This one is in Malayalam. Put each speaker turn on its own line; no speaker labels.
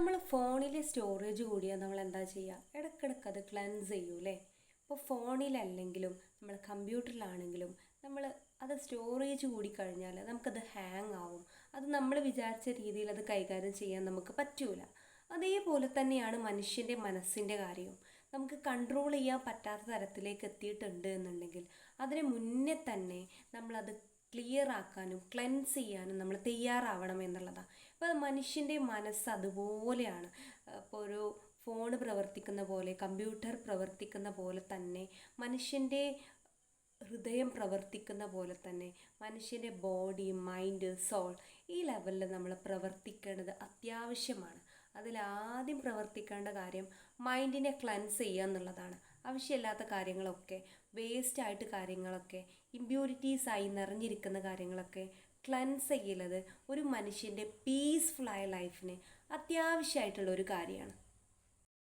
നമ്മൾ ഫോണിലെ സ്റ്റോറേജ് കൂടിയാൽ നമ്മൾ എന്താ ചെയ്യുക? ഇടയ്ക്കിടയ്ക്ക് അത് ക്ലെൻസ് ചെയ്യൂലേ? ഇപ്പോൾ ഫോണിലല്ലെങ്കിലും നമ്മൾ കമ്പ്യൂട്ടറിലാണെങ്കിലും നമ്മൾ അത് സ്റ്റോറേജ് കൂടിക്കഴിഞ്ഞാൽ നമുക്കത് ഹാങ് ആവും. അത് നമ്മൾ വിചാരിച്ച രീതിയിൽ അത് കൈകാര്യം ചെയ്യാൻ നമുക്ക് പറ്റൂല. അതേപോലെ തന്നെയാണ് മനുഷ്യൻ്റെ മനസ്സിൻ്റെ കാര്യവും. നമുക്ക് കൺട്രോൾ ചെയ്യാൻ പറ്റാത്ത തരത്തിലേക്ക് എത്തിയിട്ടുണ്ട് എന്നുണ്ടെങ്കിൽ അതിന് മുന്നേ തന്നെ നമ്മളത് ക്ലിയർ ആക്കാനും ക്ലെൻസ് ചെയ്യാനും നമ്മൾ തയ്യാറാവണം എന്നുള്ളതാണ്. അപ്പോൾ മനുഷ്യൻ്റെ മനസ്സ് അതുപോലെയാണ്. ഇപ്പോൾ ഒരു ഫോൺ പ്രവർത്തിക്കുന്ന പോലെ, കമ്പ്യൂട്ടർ പ്രവർത്തിക്കുന്ന പോലെ തന്നെ മനുഷ്യൻ്റെ ഹൃദയം പ്രവർത്തിക്കുന്ന പോലെ തന്നെ മനുഷ്യൻ്റെ ബോഡി, മൈൻഡ്, സോൾ ഈ ലെവലിൽ നമ്മൾ പ്രവർത്തിക്കേണ്ടത് അത്യാവശ്യമാണ്. അതിലാദ്യം പ്രവർത്തിക്കേണ്ട കാര്യം മൈൻഡിനെ ക്ലെൻസ് ചെയ്യുക എന്നുള്ളതാണ്. ആവശ്യമില്ലാത്ത കാര്യങ്ങളൊക്കെ, വേസ്റ്റായിട്ട് കാര്യങ്ങളൊക്കെ, ഇമ്പ്യൂരിറ്റീസായി നിറഞ്ഞിരിക്കുന്ന കാര്യങ്ങളൊക്കെ ക്ലെൻസ് ചെയ്യലത് ഒരു മനുഷ്യൻ്റെ പീസ്ഫുള്ളായ ലൈഫിന് അത്യാവശ്യമായിട്ടുള്ളൊരു കാര്യമാണ്.